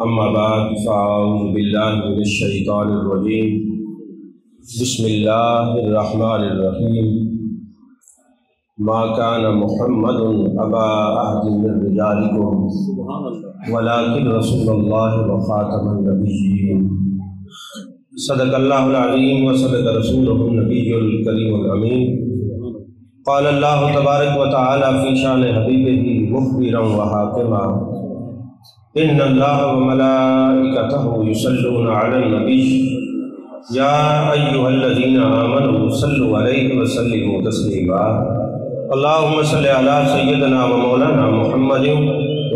اما بعد فاعوذ باللہ من الشیطان الرجیم بسم اللہ الرحمن الرحیم ما کان محمد ابا احد من رجالکم ولکن رسول اللہ وخاتم النبیین صدق اللہ العظیم وصدق رسولہ النبی الکریم الامین قال اللہ تبارک و تعالی فی شان حبیبہ مخبرا وحاکما ان اللہ وملائکتہ یصلون علی النبی یا ایہا الذین آمنوا صلوا علیہ وسلموا تسلیما اللہم صلی علی سیدنا و مولانا محمد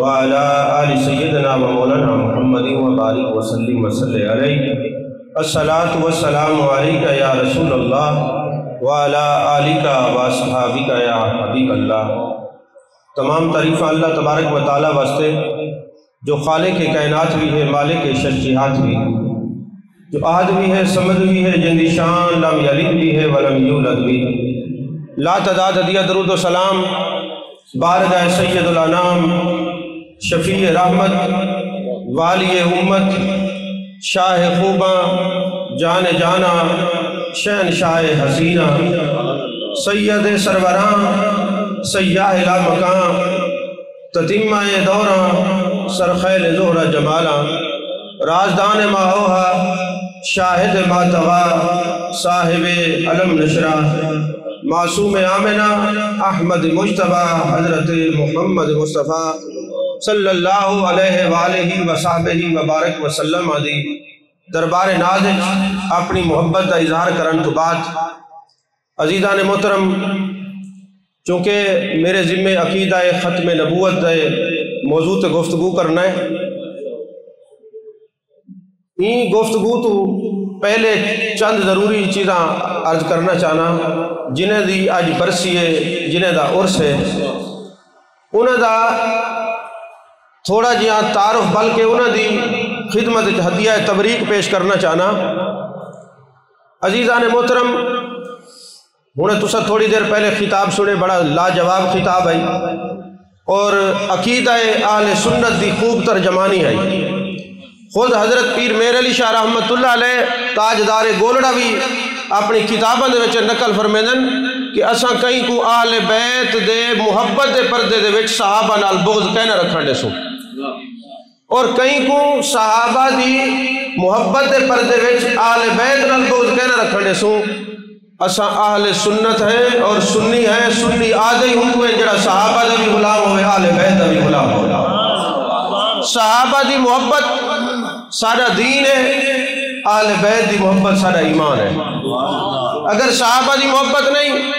وعلی آل سیدنا و مولانا محمد وبارک وسلم وصلی علیہ الصلاۃ والسلام علیکہ یا رسول اللہ وعلی آلکہ واصحابکہ یا حبیب اللہ۔ تمام تعریفیں اللہ تبارک و تعالیٰ واسطے جو خالق کائنات بھی ہے، مالک شجیہات بھی، جو احد بھی ہے، صمد بھی ہے، جن دی شان لم یلد بھی ہے ولم یولد بھی۔ لا تعداد عدیہ درود و سلام بارگاہ سید الانام، شفیع رحمت، والی امت، شاہ خوباں، جان جانا، شہنشاہ حسینہ، سید سروراں، سیاح لا مکان، تتمہ دوراں، سرخیل زہرہ جمالا، رازدان ماہوہا، شاہد ماتوا، صاحب علم نشرہ، معصوم آمنہ، احمد مجتبہ، حضرت محمد مصطفیٰ صلی اللہ علیہ وآلہ وصحبہ وبارک وسلم آدھی دربار نازج اپنی محبت کا اظہار کرن تو بعد عزیزان محترم، چونکہ میرے ذمہ عقیدہ ختم نبوت موضوع تے گفتگو کرنا ہے، این گفتگو تو پہلے چند ضروری چیزاں عرض کرنا چاہنا، جنہیں دی آج برسی ہے، جنہیں دا عرس ہے، انہیں دا تھوڑا جہاں تعارف بلکہ انہیں دی خدمت ہدیہ تبریک پیش کرنا چاہنا۔ عزیزان محترم، انہیں تو سب تھوڑی دیر پہلے خطاب سنے، بڑا لاجواب خطاب ہے اور عقیدہ اہل سنت دی خوب ترجمانی ہے۔ خود حضرت پیر میر علی شاہ رحمت اللہ علیہ تاجدار گولڑا بھی اپنی کتابوں دے وچ نقل فرمیندن کہ اساں کہیں کو اہل بیت دے محبت دے پردے دے وچ صحابہ نال بغض کہنا رکھن دے سو، اور کہیں کو صحابہ دی محبت دے پردے وچ اہل بیت نال بغض کہنا رکھن دے سو۔ اساں اہل سنت ہیں اور سنی ہیں، سنی آدھے ہوں کوئے جڑا صحابہ دا بھی غلام ہوئے، اہل بیت دا بھی غلام ہوئے۔ صحابہ دی محبت سارا دین ہے، اہل بیت دی محبت سارا ایمان ہے۔ اگر صحابہ دی محبت نہیں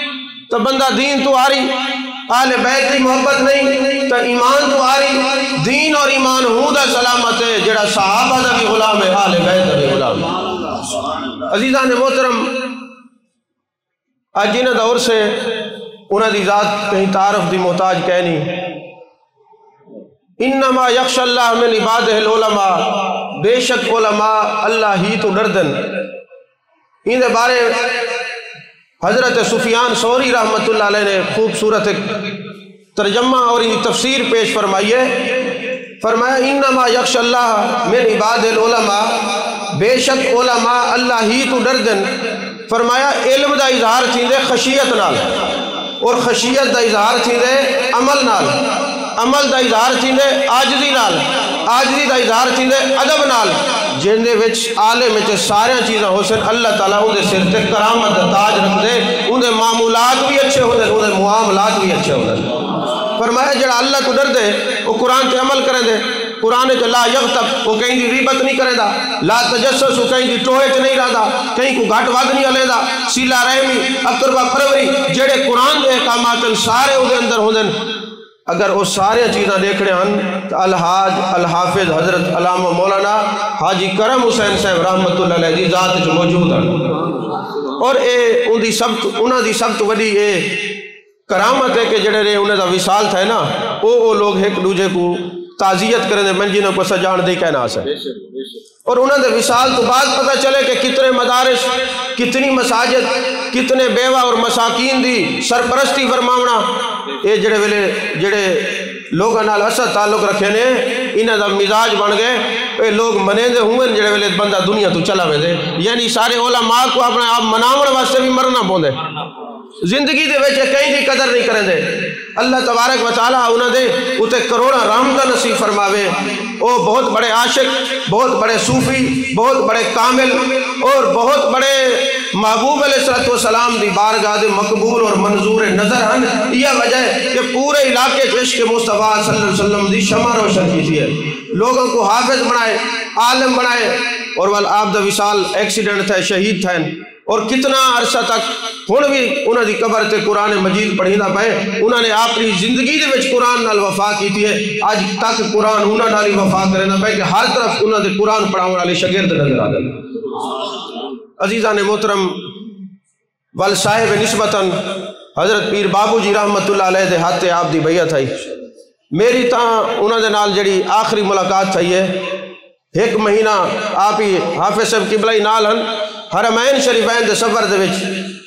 تو بندہ دین تو آ رہی، اہل بیت دی محبت نہیں تو ایمان تو آ رہی۔ دین اور ایمان ہوں دا سلامت ہے، جڑا صحابہ دا بھی غلام ہے، اہل بیت دا بھی غلام ہے۔ عزیزان محترم، آج جنہ دور سے انہاں دی ذات کہیں تعارف دی محتاج کہنی، انما یخشى اللہ من عبادہ العلماء، بے شک علماء اللہ ہی تو ڈردن۔ ان دے بارے حضرت سفیان ثوری رحمت اللہ علیہ نے خوبصورت ترجمہ اور ان تفسیر پیش فرمائیے، فرمایا انما یخشى اللہ من عبادہ العلماء، بے شک علماء اللہ ہی تو ڈردن۔ فرمایا علم دا اظہار تھیندے خشیت نال، اور خشیت دا اظہار تھیندے عمل نال، عمل دا اظہار تھیندے عاجزی نال، عاجزی دا اظہار تھیندے ادب نال، جن دے وچ عالم وچ سارے چیزاں ہو سن، اللہ تعالیٰ ان دے سر تے کرامت دا تاج رکھ دے، ان دے معمولات بھی اچھے ہو دے، ان دے معاملات بھی اچھے ہو دے۔ فرمایا جڑا اللہ کو ڈر دے وہ قرآن تے عمل کریں دے، قرآن چ لا یغتب وہ کہیں دی غیبت نہیں کرے دا، لا تجسس وہ کہیں دی ٹوئے چ نہیں رہا، کہیں کو گھٹ ود نہیں علیہ دا، سیلا رحمی، اقربا پروری، جڑے قرآن دے احکامات سارے او دے اندر ہو دن۔ اگر وہ سارے چیزاں دیکھنے ہن تو الحاج الحافظ حضرت علامہ مولانا حاجی کرم حسین صاحب رحمت اللہ علیہ دی ذات جو موجود ہیں، اور انہاں دی سب تو وڈی اے کرامت ہے کہ جڑے انہاں دا وصال تھا نا، وہ لوگ ایک دوجے کو تعزیت کریں دے، من جنہوں کو سجان دے کہنا آسا ہے، اور انہوں نے وصال تو بعد پتہ چلے کہ کتنے مدارس، کتنی مساجد، کتنے بیوہ اور مساکین دی سرپرستی فرماونا، یہ جڑے لوگوں نال اصل تعلق رکھے نے انہاں دا مزاج بن گئے اے لوگ منیندے ہوئے جڑے ویلے بندہ دنیا تو چلا ویندے یعنی سارے علماء کو اپنا آپ مناون واسطے بھی مرنا پوندے زندگی دے وچ کہیں دی قدر نہیں کرن دے اللہ تبارک و تعالی انہاں دے اتے کروڑا رحمتاں نصیب فرماوے او بہت بڑے عاشق بہت بڑے صوفی بہت بڑے کامل اور بہت بڑے محبوب علیہ السلام دی بارگاہ دے مقبول اور منظور نظر ہن یہ وجہ ہے کہ پورے علاقے عشق مصطفیٰ صلی اللہ علیہ وسلم دی شمع روشن کی ہے لوگوں کو حافظ بنائے عالم بنائے اور وال آپ دا وصال ایکسیڈنٹ تھا شہید تھا اور کتنا عرصہ تک ہن بھی انہاں دی قبر تے قرآن مجید پڑھیندہ پئے انہاں نے اپنی زندگی دے وچ قرآن نال وفا کیتی ہے اج تک قرآن انہاں نال ہی وفا کریندا پئے کہ ہر طرف انہاں دے قرآن پڑھاون والے شاگرد نظر آ گئے عزیزان محترم ول صاحب نسبتاً حضرت پیر بابو جی رحمت اللہ علیہ دے ہاتھ آپ دی بیعت آئی میری تاں انہاں دے نال جڑی آخری ملاقات تھی ہے ایک مہینہ آپ ہی حافظ صاحب قبلہ نال ہن حرمین شریفین دے سفر دے وچ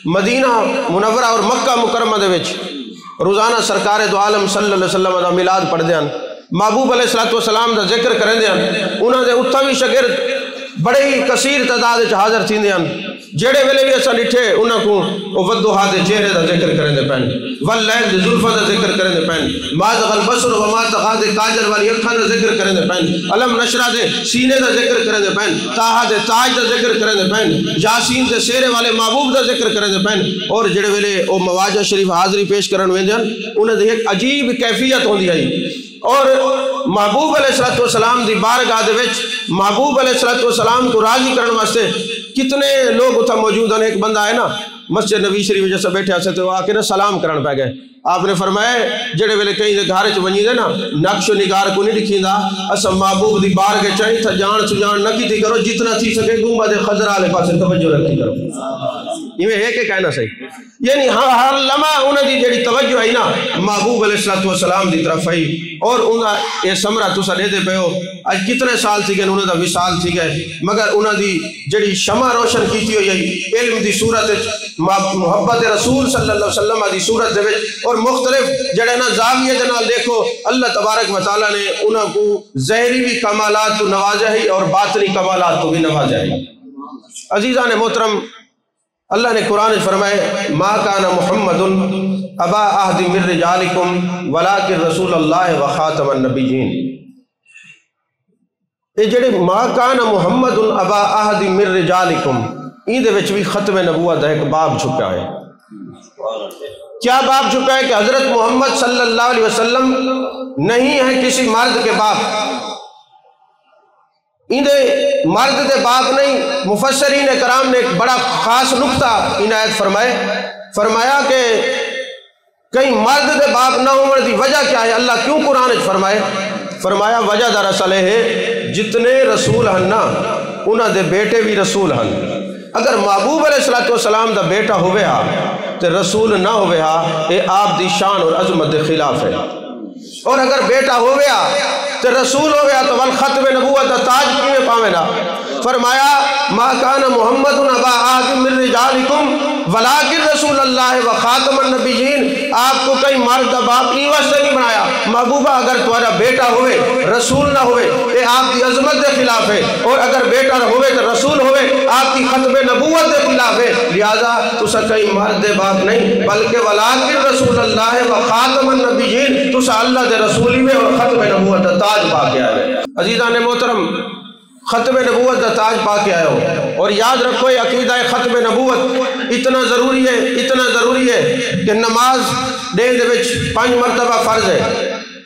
مدینہ منورہ اور مکہ مکرمہ دے وچ روزانہ سرکار دو عالم صلی اللہ علیہ وسلم دا میلاد پڑھ دیاں محبوب علیہ السلام دا ذکر کریں دیاں انہاں دے اتھا بھی شاگرد بڑے ہی کثیر تعداد حاضر تھی دیاں جیڑے ویلے بھی اساں ڈٹھے انہاں کو ودھوہا دے چہرے دا ذکر کریں دے پین واللیل دے زلفہ دا ذکر کریں دے پین ما زغ البصر وما طغى دے کاجل والی اکھاں دا ذکر کریں دے پین علم نشرہ دے سینے دا ذکر کریں دے پین طٰہٰ دے تاج دا ذکر کریں دے پین یاسین دے سیرے والے محبوب دا ذکر کریں دے پین اور جیڑے ویلے او مواجہ شریف حاضری پیش کرن ویندے انہاں دی ایک عجیب کیفیت ہوندی آئی اور محبوب علیہ السلام دی بارگاہ دے وچ محبوب علیہ السلام کو راضی کرن واسطے کتنے لوگ اتھا موجود ہیں ایک بندہ ہے نا مسجد نبی شریف جیسا بیٹھے آسے تو آ کے نا سلام کرن پہ گئے آپ نے فرمایا جڑے ویلے کہیں دے گھارے چ ونجی دے نا نقش و نگار کو نہیں لکھیندا اسا محبوب دی بار کے چاہی تھا جان سجان نہ کیتی کرو جتنا تھی سکے گنبد خضرا والے پاسے توجہ رکھی کرو یہ ہے کہ کہنا صحیح یعنی ہر لمحہ انہاں دی جڑی توجہ ہے نا محبوب علیہ السلام دی طرف ہے اور انہاں یہ سمرہ تسا دے دے پیو اج کتنے سال تھی گئے انہاں دا وصال تھی گئے مگر انہاں دی جڑی شمع روشن کیتی ہوئی علم دی صورت محبت رسول صلی اللہ علیہ وسلم دی صورت دے اور مختلف جڑے نا زاویے دے نال دیکھو اللہ تبارک و تعالی نے انہاں کو ظاہری بھی کمالات تو نوازا ہے اور باطنی کمالات تو بھی نوازا ہے عزیزان محترم اللہ نے قرآن فرمائے ما کان محمد ابا احد من رجالکم ولکن رسول اللہ و خاتم النبیین یہ جڑے ما کان محمد ابا احد من رجالکم این دے وچ بھی ختم نبوت ایک باب چھپا ہے کیا باب چھپا ہے کہ حضرت محمد صلی اللہ علیہ وسلم نہیں ہے کسی مرد کے باپ اندے مرد دے باپ نہیں مفسرین کرام نے ایک بڑا خاص نقطہ عنایت فرمایا کہ کہیں مرد دے باپ نہ ہونے دی وجہ کیا ہے اللہ کیوں قرآن فرمایا وجہ دراصل ہے جتنے رسول ہن نا انہاں دے بیٹے بھی رسول ہن اگر محبوب علیہ السلام دا بیٹا ہوئے ہا تے رسول نہ ہوئے ہا اے آپ دی شان اور عظمت دے خلاف ہے اور اگر بیٹا ہوئے ہا تے رسول ہوئے ہا تو والختم نبوت دا تاج کیویں پاویں نا فرمایا ما کان محمد ابا احد من رجالکم ولکن رسول اللہ و خاتم النبیین آپ کو کئی مرد دا باپ نہیں واسطے نہیں بنایا محبوبہ اگر تمہارا بیٹا ہوئے رسول نہ ہوئے یہ آپ کی عظمت کے خلاف ہے اور اگر بیٹا ہوئے تو رسول ہوئے آپ کی ختم نبوت کے خلاف ہے لہذا تسا کئی مرد دے باپ نہیں بلکہ ولکن رسول اللہ و خاتم النبیین تسا اللہ دے رسولی میں اور ختم نبوت دا تاج پا کے آئے عزیزان محترم ختم نبوت دا تاج پا کے آئے ہو اور یاد رکھو یہ عقیدہ ختم نبوت اتنا ضروری ہے کہ نماز دے دے وچ 5 مرتبہ فرض ہے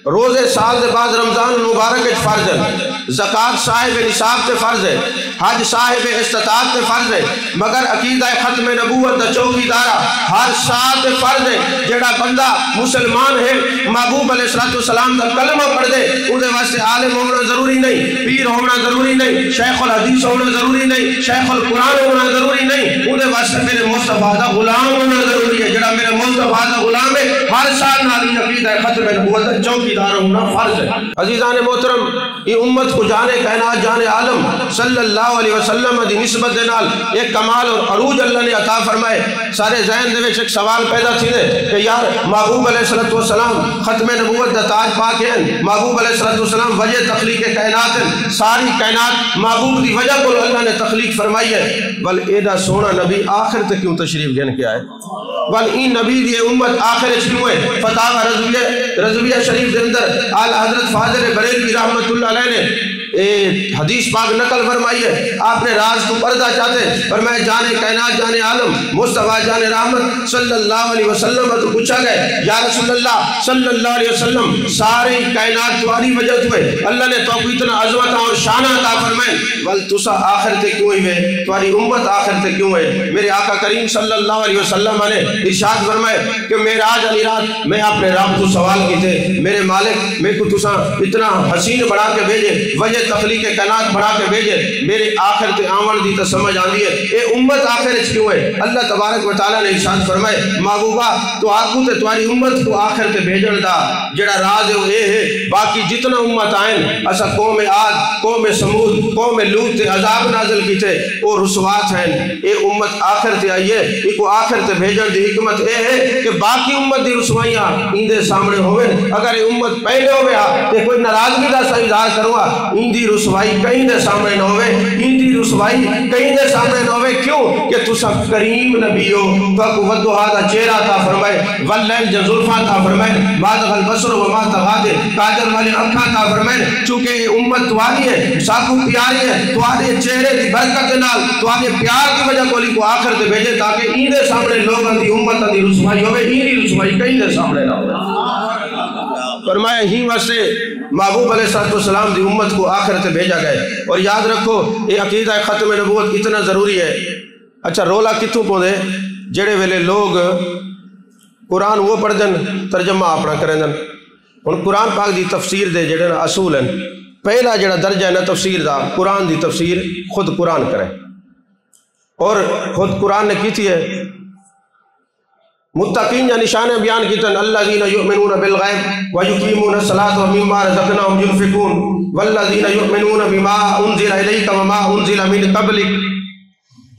روزے سال دے بعد رمضان مبارک فرض ہے زکوٰۃ صاحب نصاب تے فرض ہے حج صاحب استطاعت تے فرض ہے مگر عقیدہ ختم نبوت دا چوکی دارہ ہر ساتھ فرض ہے جڑا بندہ مسلمان ہے محبوب علیہ السلام دا کلمہ پڑھ دے اندے واسطے عالم ہونا ضروری نہیں پیر ہونا ضروری نہیں شیخ الحدیث ہونا ضروری نہیں شیخ القرآن ہونا ضروری نہیں اندے واسطے میرے مصطفیٰ دا غلام ہونا ضروری ہے جڑا میرے مصطفیٰ دا غلام ہے ہر سال نالی عقیدہ ختم نبوت چوکیدار ہونا فرض ہے۔ عزیزان محترم، یہ امت کو جانے کائنات جانے عالم صلی اللہ علیہ وسلم دی نسبت دے نال ایک کمال اور عروج اللہ نے عطا فرمائے۔ سارے ذہن دے وچ ایک سوال پیدا تھی دے کہ یار محبوب علیہ السلام ختم نبوت دا تاج پا کے ہیں، محبوب علیہ السلام وجہ تخلیق کائنات ہیں، ساری کائنات محبوب دی وجہ کو اللہ نے تخلیق فرمائی ہے، بل ایڈا سونا نبی آخر تک کیوں تشریف گن کے آئے؟ بل این نبی دی امت آخر کیوں ہے؟ فتاوی رضویہ شریف دے اندر اعلی حضرت فاضل بریلوی رحمت اللہ علیہ نے حدیث پاک نقل فرمائی ہے۔ آپ نے راز کو پردہ چاہتے فرمائے جانے کائنات جانے عالم مصطفیٰ جان رحمت صلی اللہ علیہ وسلم تو پوچھا گئے یا رسول اللہ صلی اللہ علیہ وسلم ساری کائنات تمہاری وجہ ہوئے، اللہ نے تو اتنا عظمت اور شان عطا فرمائے، بل تسا آخر تے کیوں ہوئے؟ تمہاری امت آخر تے کیوں ہے؟ میرے آقا کریم صلی اللہ علیہ وسلم نے ارشاد فرمائے کہ معراج علی رات میں اپنے رب کو سوال کی تھے، میرے مالک میں کو تسا اتنا حسین بنا کے بھیجے، وجہ تخلیق کائنات بنا کے بھیجے، میرے آخر تے آمن دی تو سمجھ آندی ہے اے امت آخر کیوں ہے؟ اللہ تبارک و تعالیٰ نے ارشاد فرمائے محبوبہ تو آکو تے تمہاری امت کو آخر تے بھیجن دا جڑا راز ہے وہ اے ہے، باقی جتنا امت آئیں اسا قوم عاد، قوم سمود، قوم لوط تے عذاب نازل کی تھے وہ رسوات ہیں، اے امت آخر تے آئیے، ایک آخر تے بھیجن دی حکمت اے ہے کہ باقی امت دی رسوائیاں اندے سامنے ہوئے، اگر امت پہلے ہوئے تے کوئی ناراضگی دا صحیح اظہار کروا دی رسوائی کہیں دے سامنے نہ ہوئے، ان دی رسوائی کہیں دے سامنے نہ ہوئے، کیوں کہ تو سب کریم نبی ہو، تو ودھا دا چہرہ تا فرمائے، واللیل جو زلفاں تا فرمائے، بادغ البصر وما تغادے، کاجل والے آنکھاں تا فرمائے، چونکہ امت تمہاری ہے، ساکو پیاری ہے، تمہارے چہرے دی برکت دے نال، تمہارے پیار کی وجہ کولی کو آخر تے بھیجے تاکہ ان دے سامنے لوگوں دی امت دی رسوائی ہوئے، ان دی رسوائی کہیں دے سامنے نہ ہوئے۔ فرمایا ہی واسطے محبوب علیہ السلام دی امت کو آخر تے بھیجا گئے۔ اور یاد رکھو یہ عقیدہ ختم نبوت اتنا ضروری ہے۔ اچھا رولا کتوں پوندے جڑے ویلے لوگ قرآن وہ پڑھ دن ترجمہ اپنا کریں دن، ان قرآن پاک دی تفسیر دے جڑے نا اصول ہیں، پہلا جڑا درجہ ہے نا تفسیر دا قرآن دی تفسیر خود قرآن کریں، اور خود قرآن نے کیتی ہے متقین یا نشانے بیان کی تن الذین یؤمنون بالغیب ویقیمون الصلاۃ ومما رزقناہم ینفقون والذین یؤمنون بما انزل الیک وما انزل من قبلک۔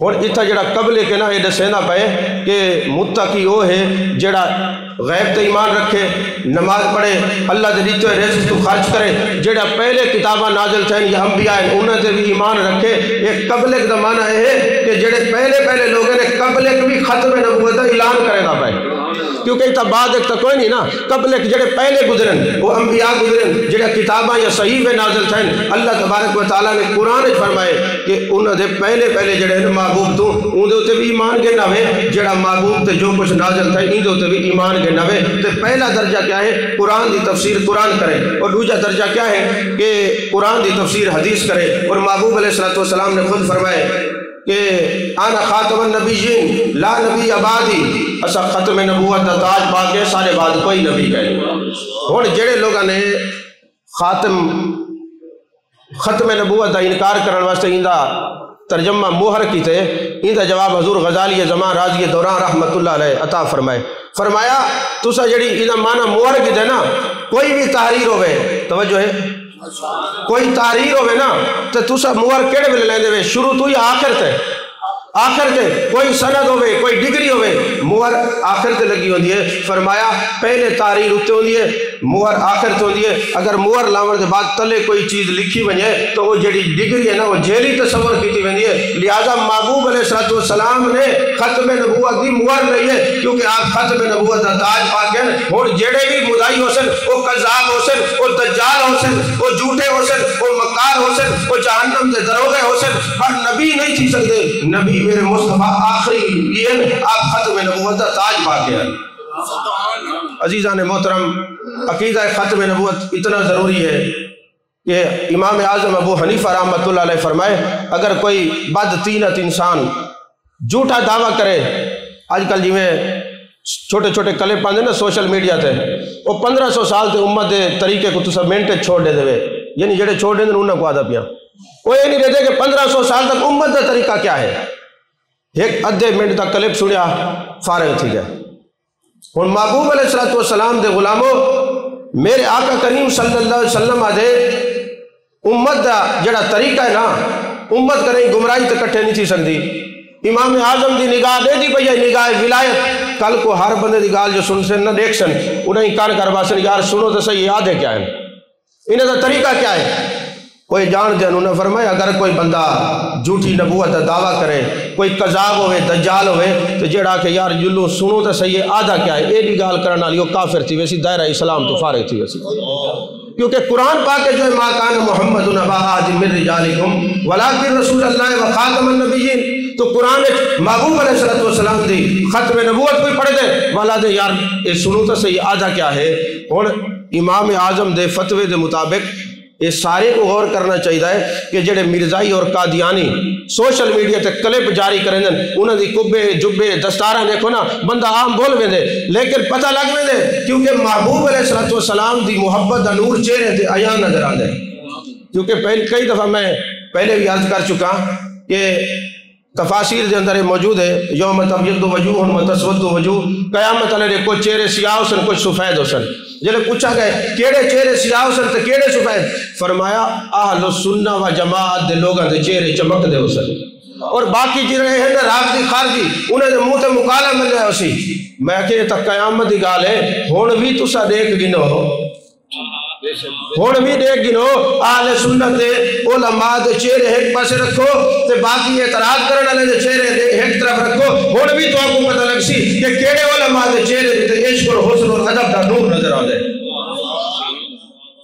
اور اتھا جڑا قبل کے نا یہ دسینا پائے کہ متقی وہ ہے جڑا غیب تے ایمان رکھے، نماز پڑھے، اللہ دے دیتے ہوئے رزق تو خرچ کرے، جڑا پہلے کتابہ نازل تھیں یا انبیاء ہیں انہوں نے بھی ایمان رکھے۔ ایک قبلک دا معنی ہے کہ جڑے پہلے لوگوں نے قبلک بھی ختم نبوت اعلان کرے گا پائے، کیونکہ اتنا بعد ایک تو کوئی نہیں نا، قبلک جڑے پہلے گزرن وہ انبیاء گزرن، جڑے کتابہ یا صحیفے نازل تھیں، اللہ تبارک و تعالیٰ نے قرآن فرمائے کہ انہوں نے پہلے جڑے محبوب تو ان دے بھی ایمان کے نوے، جڑا محبوب تے جو کچھ نازل تھا ان دے بھی ایمان کے نوے۔ تو پہلا درجہ کیا ہے؟ قرآن دی تفسیر قرآن کرے، اور دوسرا درجہ کیا ہے کہ قرآن دی تفسیر حدیث کرے۔ اور محبوب علیہ السلام نے خود فرمائے کہ انا خاتم النبیین لا نبی بعدی، اسا ختم نبوت دا تاج پا کے سارے بعد کوئی نبی کہے۔ ہن جڑے لوگاں نے ختم نبوت دا انکار کرن واسطے ایندا ترجمہ موہر کی تھے، ان کا جواب حضور غزالی زمان راضی دوران رحمت اللہ علیہ عطا فرمایا تسا جڑی ان معنی موہر کی تھے نا، کوئی بھی تحریر ہوئے، توجہ ہے کوئی تحریر ہوئے نا تو تسا موہر کیڑے ملے لیندے ہوئے؟ شروع تو ہی آخر تے کوئی سند ہوئے، کوئی ڈگری ہوئے، موہر آخر تے لگی ہوندی ہے۔ فرمایا پہلے تحریر اتے ہوندی ہے، موہر آخر تے ہوندی ہے۔ اگر موہر لاون کے بعد تلے کوئی چیز لکھی ونجے تو وہ جڑی ڈگری ہے نا وہ جیلی تصور کیتی ویندی ہے۔ لہذا محبوب علیہ السلام نے ختم نبوت دی موہر نہیں ہے، کیونکہ آپ ختم نبوت دا تاج پا کے اور جڑے بھی مدعی ہو سن، وہ کذاب ہو سن، وہ دجال ہو سن، وہ جھوٹے ہو سن، وہ مکار ہو سن، وہ جہنم دے دروغے ہو سن، پر نبی نہیں تھی سکتے۔ نبی میرے مصطفیٰ آخری یہ آپ ختم نبوت دا تاج پا کے ہیں۔ عزیزان محترم، عقیدہ ختم نبوت اتنا ضروری ہے کہ امام اعظم ابو حنیفہ رحمۃ اللہ علیہ فرمائے اگر کوئی بد طینت انسان جھوٹا دعویٰ کرے، آج کل جی میں چھوٹے چھوٹے کلپ آندے نا سوشل میڈیا تے، وہ 1500 سال تے امت دے طریقے کو تسا منٹ چھوڑ دے دے، یعنی جڑے چھوڑ دے انہوں کو آدھا پیا، وہ یہ نہیں رہتے کہ 1500 سال تک امت دا طریقہ کیا ہے۔ ایک ادھے منٹ تک کلپ سنیا فارغ تھی گئے، ہن محبوب علیہ السلام دے غلاموں میرے آقا کریم صلی اللہ علیہ وسلم آدھے امت دا جڑا طریقہ ہے نا امت کریں گمراہی تے کٹھے نہیں تھی سکتی. امام اعظم دی نگاہ دے دی پئی نگاہ ولایت کل کو ہر بندے دی گال جو سن سن نہ دیکھ سن انہیں کان کروا سن یار سنو تو صحیح یاد ہے کیا ہے انہیں دا طریقہ کیا ہے. کوئی جان دے انہوں نے فرمایا اگر کوئی بندہ جھوٹی نبوت دا دعویٰ کرے کوئی کذاب ہوئے دجال ہوئے تو جڑا کہ یار جلو سنو تو صحیح ہے آدھا کیا ہے یہ بھی گال کرنا لیو کافر تھی ویسی دائرہ اسلام تو فارغ تھی ویسی. کیونکہ قرآن پاک جو ہے ما کان محمد ابا احد من رجالکم ولکن رسول اللہ و خاتم النبیین. تو قرآن محبوب علیہ السلام دی ختم نبوت کوئی پڑھ دے والا دے یار یہ سنو تو صحیح آدھا کیا ہے. اور امام اعظم دے فتوے دے مطابق یہ سارے کو غور کرنا چاہیے کہ جڑے مرزائی اور قادیانی سوشل میڈیا تے کلپ جاری کریں انہوں دی کبے جبے دستاراں دیکھو نا بندہ عام بول ویندے لیکن پتہ لگ ویندے کیونکہ محبوب علیہ السلام دی محبت دا نور چہرے تے عیاں نظر آندے. کیونکہ کئی دفعہ میں پہلے بھی عرض کر چکا کہ تفاسیر دے اندر موجود ہے یوم تبیض وجوہ و تسود وجوہ قیامت والے کچھ چہرے سیاہ سن کچھ سفید سن. جلے پوچھا گئے کیڑے چہرے سیاہ سن تے کیڑے سفید فرمایا اہل السنہ و جماعت دے لوگاں دے چہرے چمک دے سن اور باقی جڑے ہیں رافضی خارجی انہیں دے منہ تے مکالا مل جائے اسی. میں کہ یہ تک قیامت دی گال ہے ہن بھی تسا دیکھ گنو ہن بھی دیکھ گنو اہل سنت دے علماء دے چہرے ایک پاسے رکھو تے باقی اعتراض کرنے والے دے چہرے ایک طرف رکھو ہن بھی تو آپ کو پتہ لگ سی کہ کیڑے علماء دے چہرے تے عشق اور حسن اور ادب دا نور نظر آندے.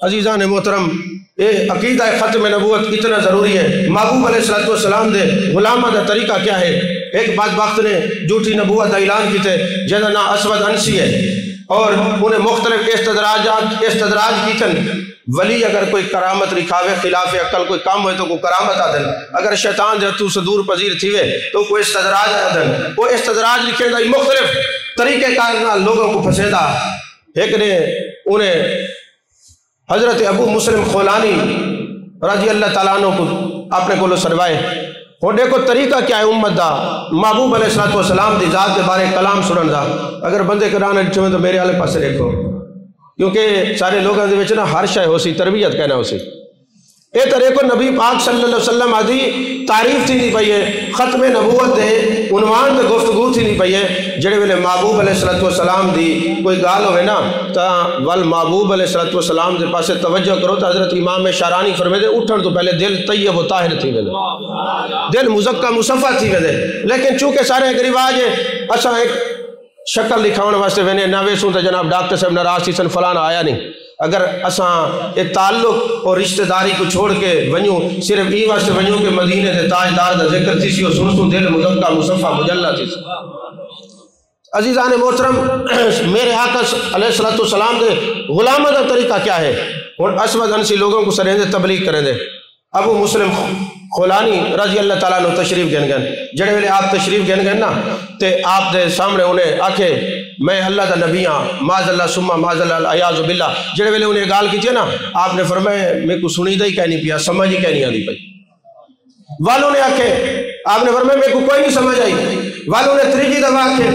عزیزان محترم یہ عقیدہ ختم نبوت اتنا ضروری ہے. محبوب علیہ السلام دے غلامہ دا طریقہ کیا ہے. ایک بدبخت نے جھوٹی نبوت دا اعلان کیتے جہاں نام اسود انسی ہے اور انہیں مختلف استدراج کیتن ولی اگر کوئی کرامت دکھاوے خلاف عقل کوئی کام ہوئے تو کوئی کرامت آدن اگر شیطان جب تو صدور پذیر تھیوے تو کوئی استدراج آدن وہ استدراج لکھے دا مختلف طریقے کارنا لوگوں کو پھنسیدہ. ایک نے انہیں حضرت ابو مسلم خولانی رضی اللہ تعالیٰ عنہ کو اپنے کو سروائے اور دیکھو طریقہ کیا ہے امت دا محبوب علیہ السلام دی ذات کے بارے کلام سنن دا. اگر بندے کرانا چاہیں تو میرے والے پاسے دیکھو کیونکہ سارے لوگوں دے وچ نا ہر شے ہو سی تربیت کہنا ہو سی. اے طرح کو نبی پاک صلی اللہ علیہ وسلم آدھی تعریف تھی نہیں پئی ہے ختم نبوت دے عنوان تے گفتگو تھی نہیں پئی ہے. جڑے ویلے محبوب علیہ السلام دی کوئی گال ہوئے نا تا ول محبوب علیہ السلام دے پاسے توجہ کرو تو حضرت امام شارانی فرمے دے اٹھن تو پہلے دل طیب و طاہر تھی وے دل مزکہ مصفہ تھی وے. لیکن چونکہ سارے ایک رواج ہے اچھا ایک شکل لکھاؤن واسطے وینے نوے سوں تے جناب ڈاکٹر صاحب ناراض تھی سن فلانا آیا نہیں. اگر اساں یہ تعلق اور رشتہ داری کو چھوڑ کے ونیوں صرف ای واسطے ونیوں کہ مدینے دے تاجدار دا ذکر تھی سی اور سنسوں دل مزکہ مصفہ مجلہ تھی سی. عزیزان محترم میرے آقا علیہ السلام دے غلامہ دا طریقہ کیا ہے. اور اسود انسی لوگوں کو سریں دے تبلیغ کریں دے. ابو مسلم خولانی رضی اللہ تعالیٰ عنہ تشریف گن گن جڑے ویلے آپ تشریف گن گن نا تے آپ دے سامنے انہیں آکھے میں اللہ دا نبی ہاں معاذ اللہ سمہ معاذ اللہ عیاذ باللہ. جڑے ویلے انہیں گال کی تھی نا آپ نے فرمایا میں کو سنی دا ہی کہنی پیا سمجھ ہی کہنی آدھی پئی. والوں نے آکھے آپ نے فرمایا میں کو کوئی نہیں سمجھ آئی. والوں نے تریجی دفعہ آکھے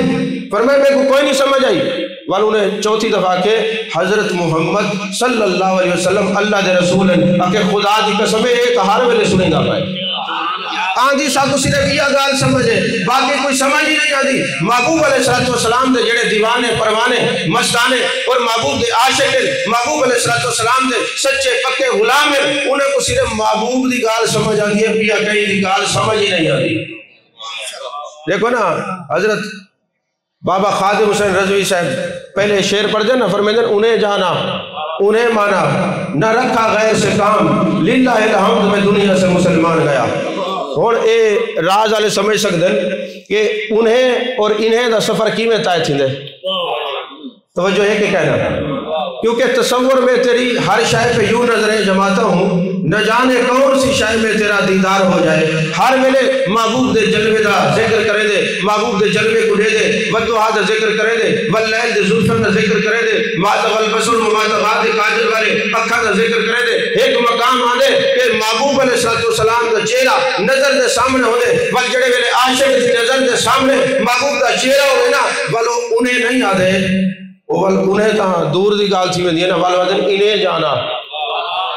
فرمایا میں کو کوئی نہیں سمجھ آئی. والوں نے چوتھی دفعہ کہ حضرت محمد صلی اللہ علیہ وسلم اللہ دے رسول ہیں کہ خدا دی قسم ایک ہر ویلے سنیں گا پائے. آندھی ساتھ صرف یہ گال سمجھے باقی کوئی سمجھ ہی نہیں آدھی. محبوب علیہ السلام دے جڑے دیوانے پروانے مستانے اور محبوب دے عاشق محبوب علیہ السلام دے سچے پکے غلام ہیں انہیں کو صرف محبوب دی گال سمجھ آدھی ہے پیا کہیں دی گال سمجھ ہی نہیں آدھی. دیکھو نا حضرت بابا خادم حسین رضوی صاحب پہلے شعر پڑھ دیں نا فرمیدن انہیں جانا انہیں مانا نہ رکھا غیر سے کام للہ الحمد میں دنیا سے مسلمان گیا. اور اے راز والے سمجھ سکتے کہ انہیں اور انہیں دا سفر کی میں طے تھے. توجہ ہے کہ کہنا کیونکہ تصور میں تیری ہر شے پہ یوں نظریں جماتا ہوں نہ جانے کون سی شے میں تیرا دیدار ہو جائے. ہر ویلے محبوب دے جلوے دا ذکر کرے دے محبوب دے جلوے کو دے دے ودعا دا ذکر کرے دے واللیل دے زلفن دا ذکر کرے دے ماتغ البصر ماتغ دے کاجل والے اکھا دا ذکر کرے دے. ایک مقام آدھے کہ محبوب علیہ السلام دا چہرہ نظر دے سامنے ہو دے ول جڑے ویلے عاشق دی نظر دے سامنے محبوب دا چہرہ ہوئے نا ولو انہیں نہیں آدھے ول انہیں تا دور دی گال تھی میں دینا ول ودن انہیں جانا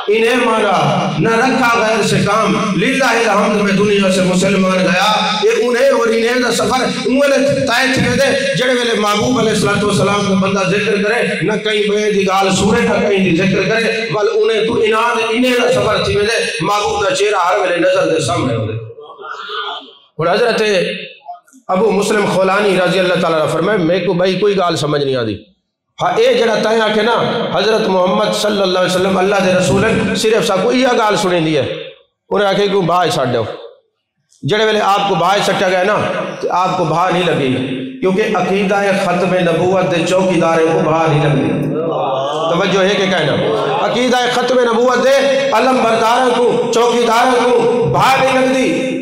انہیں مانا نہ رکھا غیر سے کام للہ الحمد میں دنیا سے مسلمان گیا یہ انہیں اور انہیں دا سفر انہیں تائے تھے دے جڑے ویلے محبوب علیہ السلام کا بندہ ذکر کرے نہ کہیں بے دی گال سورے نہ کہیں دی ذکر کرے ول انہیں تو انہیں دا سفر تھی دے محبوب دا چہرہ ہر ویلے نظر دے سامنے ہو دے اور حضرت ابو مسلم خولانی رضی اللہ تعالیٰ فرمائے میں کو بھائی کوئی گال سمجھ نہیں آدھی ہاں اے جڑا تائیں آکھے نا حضرت محمد صلی اللہ علیہ وسلم اللہ دے رسول صرف سا کوئی یہ گال سنیں دی ہے انہیں آکھے کہ بھائی ساڑھ دو جڑے ویلے آپ کو بھائی سٹا گئے نا تو آپ کو بھا نہیں لگی کیونکہ عقیدہ ختم نبوت دے چوکی دارے کو بھا نہیں لگی توجہ ہے کہ کہنا عقیدہ ختم نبوت دے علم برداروں کو چوکی داروں کو بھا نہیں لگ دی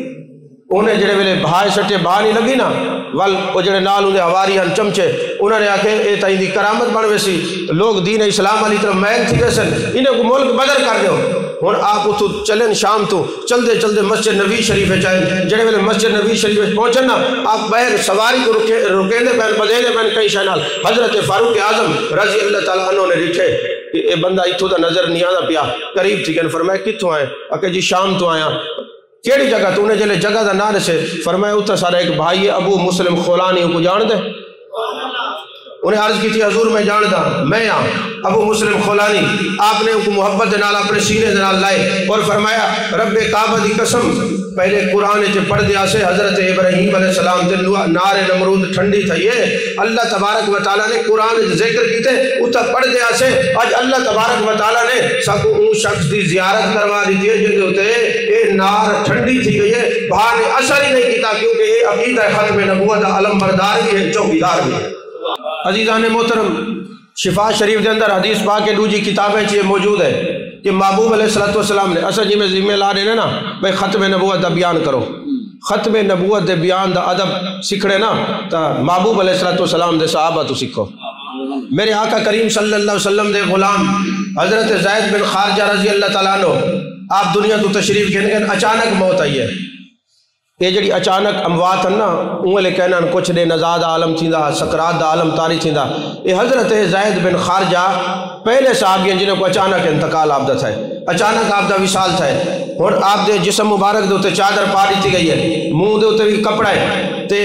انہیں جڑے ویلے بھائی سٹے بھا نہیں لگی نا ول وہ جڑے نال انہیں حواری ہن چمچے انہوں نے آکھے اے تائیں دی کرامت بن ویسی لوگ دین اسلام علی طرف محل تھی ویسن انہیں کو ملک بدر کر دیو ہون آپ اتو چلیں شام تو چل دے مسجد نبی شریف چاہیں جڑے ویلے مسجد نبی شریف پہنچن نا آپ بہر سواری کو رکیں دے پہن بدے دے پہن کئی شہنال حضرت فاروق اعظم رضی اللہ تعالیٰ عنہ نے رکھے کہ اے بندہ اتو دا نظر نہیں آدھا پیا قریب تھی کہ فرمائے کتوں آئے اکے جی شام تو آیا کیڑی جگہ تو انہیں جلے جگہ دا نام سے فرمایا اتنا سارا ایک بھائی ابو مسلم خولانی کو جان دے انہیں عرض کی تھی حضور میں جان دا میں ابو مسلم خولانی آپ نے ان کو محبت دنال اپنے سینے دنال لائے اور فرمایا رب کعبہ دی قسم پہلے قرآن چے پڑھ دیا سے حضرت ابراہیم علیہ السلام دن نار نمرود ٹھنڈی تھا یہ اللہ تبارک و تعالیٰ نے قرآن ذکر کی تھے اتنا پڑھ دیا سے آج اللہ تبارک و تعالیٰ نے سکو اون شخص دی زیارت کروا دی تھی جن ہوتے اے نار ٹھنڈی تھی گئی ہے بھائی نے اثر ہی نہیں کیتا کیونکہ یہ عقیدہ ختم نبوت علم بردار بھی ہے چوکیدار بھی ہے عزیزان محترم شفا شریف کے اندر حدیث پاک کے دوجی کتابیں چیئے موجود ہے کہ محبوب علیہ السلام نے اصل جی میں ذمہ لا رہے نا بھئی ختم نبوت دا بیان کرو ختم نبوت دے بیان دا ادب سکھڑے نا تا محبوب علیہ السلام دے صحابہ تو سکھو میرے آقا کریم صلی اللہ علیہ وسلم دے غلام حضرت زید بن خارجہ رضی اللہ تعالیٰ عنہ آپ دنیا تو تشریف کہنے اچانک موت آئی ہے یہ جڑی اچانک اموات ہیں نا انہیں لے کہنا کچھ دے نزاد عالم تھیندا سکرات دا عالم تاری تھیندا یہ حضرت زید بن خارجہ پہلے صحابی ہیں جنہیں کو اچانک انتقال آپ دا تھا اچانک آپ دا وصال تھا اور آپ دے جسم مبارک دے ہوتے چادر پاری تھی گئی ہے منہ دے ہوتے بھی کپڑا ہے تے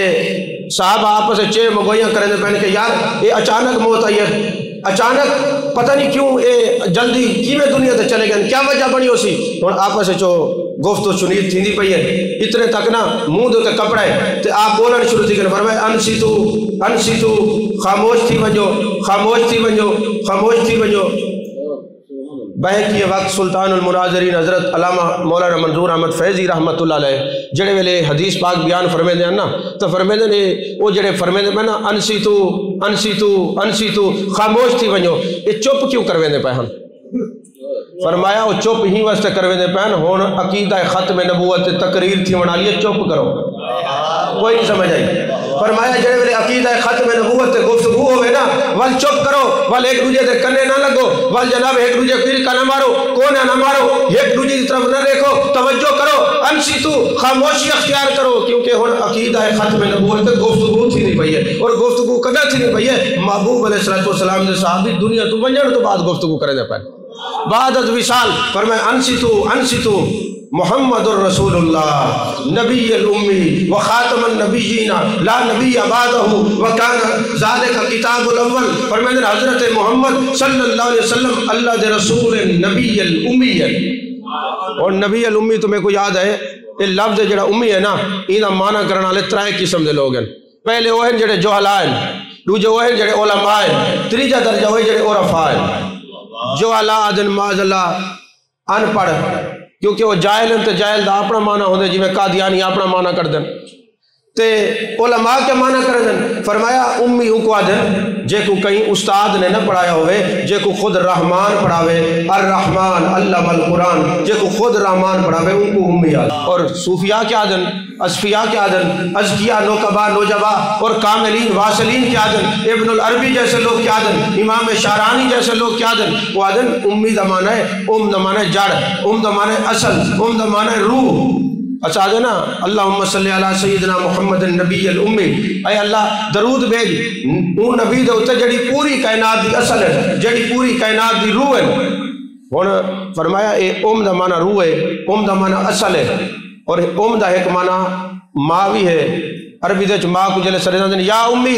صحابہ آپس سے چے مگوئیاں کریں دے پہنے کہ یار یہ اچانک موت آئی ہے اچانک پتہ نہیں کیوں اے جلدی کیویں دنیا تے چلے گئے کیا وجہ بنی ہو سی اور آپس سے جو گفت و چنید تھی دی پئی ہے اتنے تک نا منہ دے تے کپڑا ہے تے آپ بولن شروع تھی کہ فرمائے انسیتو خاموش تھی ونجو خاموش تھی ونجو خاموش تھی ونجو بہت یہ وقت سلطان المناظرین حضرت علامہ مولانا منظور احمد فیضی رحمت اللہ علیہ جڑے ویلے حدیث پاک بیان فرمے دے نا تو فرمے دے وہ جڑے فرمے دے میں نا انسیتو خاموش تھی ونجو یہ چپ کیوں کروے دے پہن فرمایا وہ چپ ہی واسطے کروے دے پہن ہون عقیدہ ختم نبوت تقریر تھی بنا لیے چپ کرو کوئی نہیں سمجھ آئی فرمایا جڑے ویلے عقیدہ ختم نبوت گفتگو ہوئے نا ول چپ کرو ول ایک دوجے دے کنے نہ لگو ول جناب ایک دوجے پیر کا نہ مارو کونے نہ مارو ایک دوجے کی طرف نہ دیکھو توجہ کرو انسیتو خاموشی اختیار کرو کیونکہ ہن عقیدہ ختم نبوت گفتگو تھی نہیں پئی ہے اور گفتگو کدا تھی نہیں پئی ہے محبوب علیہ السلام دے صحابی دنیا تو ونجن تو بعد گفتگو کرے دے پئے بعد از وصال فرمایا انسیتو محمد الرسول اللہ نبی الامی وخاتم النبیین لا نبی بعدہ وکان ذالک کتاب الاول فرمایا حضرت محمد صلی اللہ علیہ وسلم اللہ دے رسول نبی الامی اور نبی الامی تمہیں کو یاد ہے یہ لفظ جڑا امی ہے نا اینا معنی کرنا لے ترائے قسم دے لوگ ہیں پہلے وہ ہیں جڑے جوہلاء ہیں دوجے وہ ہیں جڑے علماء ہیں تیجا درجہ وہ ہیں جڑے عرفاء ہیں جوہلاء دن معاذ اللہ ان پڑھ کیونکہ وہ جاہل ہیں تو جاہل دا اپنا معنی ہوندے جی میں قادیانی اپنا معنی کر دیں تے علماء کے معنی کر دیں فرمایا امی ان کو آدھن جے کو کہیں استاد نے نہ پڑھایا ہوئے جے کو خود رحمان پڑھاوے الرحمن علم القرآن جے کو خود رحمان پڑھاوے ان کو امی آدھن اور صوفیاء کیا دن اصفیاء کیا دن ازکیاء نوکبا نوجبا اور کاملین واصلین کیا دن ابن العربی جیسے لوگ کیا دن امام شارانی جیسے لوگ کیا دن وہ آدھن امی دمانہ ہے ام دمانہ جڑ ام دمانہ اصل ام دمانہ روح اچھا آگے نا اللہم صلی علی سیدنا محمد النبی الامی، اے اللہ درود بھیج اون نبی دے اتے جڑی پوری کائنات دی اصل ہے، جڑی پوری کائنات دی روح ہے۔ ہن فرمایا اے دا معنی روح ہے، دا معنی اصل ہے، اور دا ایک معنی ماں بھی ہے۔ عربی دے ماں کو جلے سرے دیں یا امی،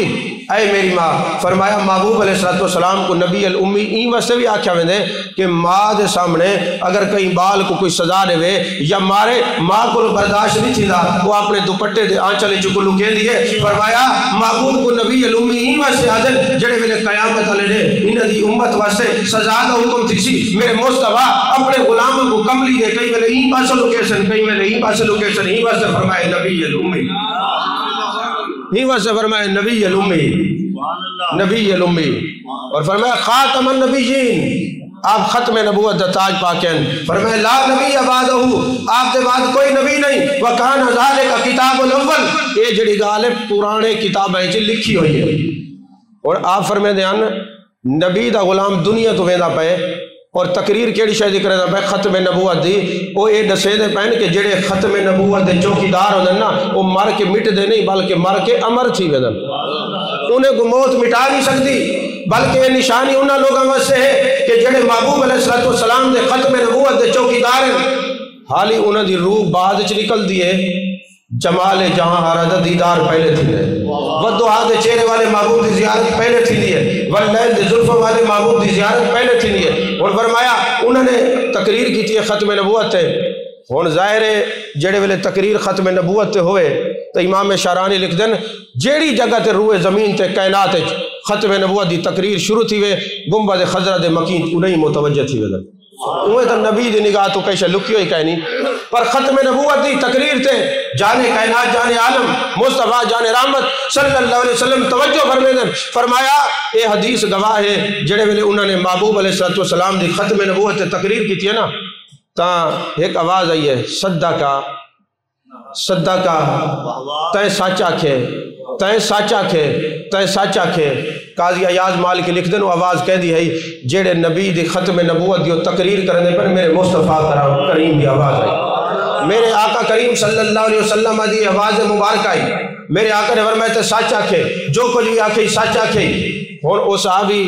اے میری ماں۔ فرمایا محبوب علیہ السلام کو نبی الامی این واسطے بھی آکھیا ویندے کہ ماں دے سامنے اگر کہیں بال کو کوئی سزا دے وے یا مارے، ماں کو برداشت نہیں تھیدا، وہ اپنے دوپٹے دے آنچلے چکو لکے دیے۔ فرمایا محبوب کو نبی الامی این واسطے حاضر جڑے ویلے قیامت والے نے انہاں دی امت واسطے سزا دا حکم تھی سی، میرے مصطفیٰ اپنے غلاموں کو کملی دے کئی ویلے این پاسے لوکیشن، کئی ویلے این پاسے لوکیشن، این واسطے فرمائے نبی الامی، ہی واسطے فرمائے نبی الامی، نبی الامی۔ اور فرمایا خاتم النبیین، آپ ختم نبوت دا تاج پاکین۔ فرمایا لا نبی بعدہ، آپ دے بعد کوئی نبی نہیں۔ وکان ذالک کتاب الاول، یہ جڑی گال ہے پرانے کتابیں چ لکھی ہوئی ہے۔ اور آپ فرمائے دیان نبی دا غلام دنیا تو ویندا پے، اور تقریر کیڑی شے دی کردا پے ختم نبوت دی، او اے دسے دے پین کہ جڑے ختم نبوت دے چوکیدار ہوندے نا او مر کے مٹ دے نہیں بلکہ مر کے امر تھی ویندن، انہیں کو موت مٹا نہیں سکتی، بلکہ یہ نشانی انہاں لوگاں واسطے ہے کہ جڑے محبوب علیہ السلام دے ختم نبوت دے چوکیدار ہیں، حالی انہاں دی روح بعد وچ نکل دی ہے۔ جمال جہاں آرادہ دیدار پہلے تھی ہے، ودعا دے چہرے والے محبوب دی زیارت پہلے تھی ہے، واللیل دے زلفوں والے محبوب دی زیارت پہلے تھی ہے۔ اور فرمایا انہوں نے تقریر کی تھی ختم نبوت ہے۔ ہن ظاہر ہے جڑے ویلے تقریر ختم نبوت تے ہوئے تو امام شارانی لکھ دین جیڑی جگہ تے روئے زمین تے کائنات ختم نبوت دی تقریر شروع تھی وے گنبد خضرا دے مکین انہیں متوجہ تھی وے، اوہ تو نبی دی نگاہ تو کیسے لکی ہوئی کہنی، پر ختم نبوت دی تقریر تے جانے کائنات جانے عالم مصطفیٰ جانے رحمت صلی اللہ علیہ وسلم توجہ فرمیدن۔ فرمایا اے حدیث گواہ ہے جڑے ویلے انہوں نے محبوب علیہ السلام دی ختم نبوت تے تقریر کی تھی نا، تا ایک آواز آئی ہے صدقہ صدقہ، تائیں ساچا کھے تائیں ساچا کھے تائیں ساچا کھے۔ قاضی ایاز مالک لکھ دن وہ آواز کہہ دی ہے جیڑے نبی دی ختم نبوت دیو تقریر کرنے پر میرے مصطفیٰ کریم دی آواز آئی، میرے آقا کریم صلی اللہ علیہ وسلم دی آواز مبارک آئی، میرے آقا نے فرمایا تے ساچا کھے جو کچھ بھی آکھے ساچا کھے۔ اور او صحابی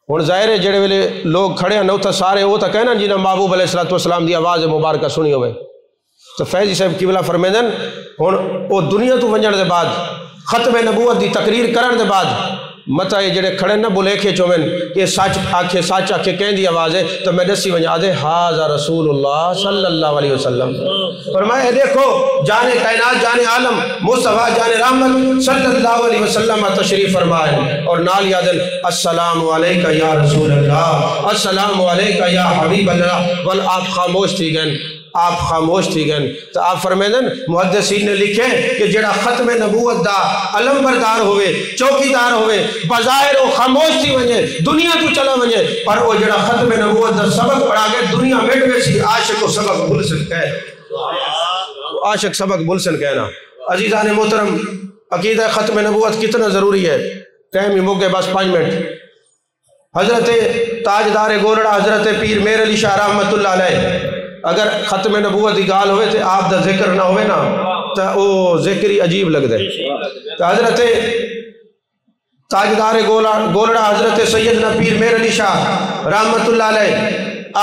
اور ظاہر ہے جڑے ویلے لوگ کھڑے ہیں نوتا سارے وہ تا کہنا جنہاں محبوب علیہ السلام دی آواز مبارکہ سنی ہوئے، تو فیضی صاحب قبلہ فرمیدن اور وہ دنیا تو ونجن دے بعد ختم نبوت دی تقریر کرن دے بعد متا یہ جڑے کھڑے نہ بولے کھے چومن کہ سچ آکھے سچ آکھے کہیں دی آواز ہے تو میں دسی ونجا دے ہاذا رسول اللہ صلی اللہ علیہ وسلم۔ فرمایا دیکھو جانے کائنات جانے عالم مصطفیٰ جانے رحمت صلی اللہ علیہ وسلم تشریف فرمائے، اور نال یادن السلام علیکہ یا رسول اللہ، السلام علیکہ یا حبیب اللہ، ول آپ خاموش تھی گئن، آپ خاموش تھی گئن۔ تو آپ فرمیدن محدثین نے لکھے کہ جڑا ختم نبوت دا علم بردار ہوئے چوکیدار ہوئے بظاہر وہ خاموش تھی ونجے دنیا تو چلا ونجے، پر وہ جڑا ختم نبوت دا سبق پڑھا گئے دنیا مٹ ویسی عاشق کو سبق بلسن کہے، عاشق سبق بلسن کہنا۔ عزیزان محترم عقیدہ ختم نبوت کتنا ضروری ہے، ٹائم ہی مک گئے بس 5 منٹ۔ حضرت تاجدار گولڑا حضرت پیر میر علی شاہ رحمت اللہ علیہ اگر ختم نبوت دی گال ہوئے تھے آپ دا ذکر نہ ہوئے نا تو وہ ذکری عجیب لگ دے۔ تو حضرت تاجدار گولڑا حضرت سیدنا پیر میر علی شاہ رحمت اللہ علیہ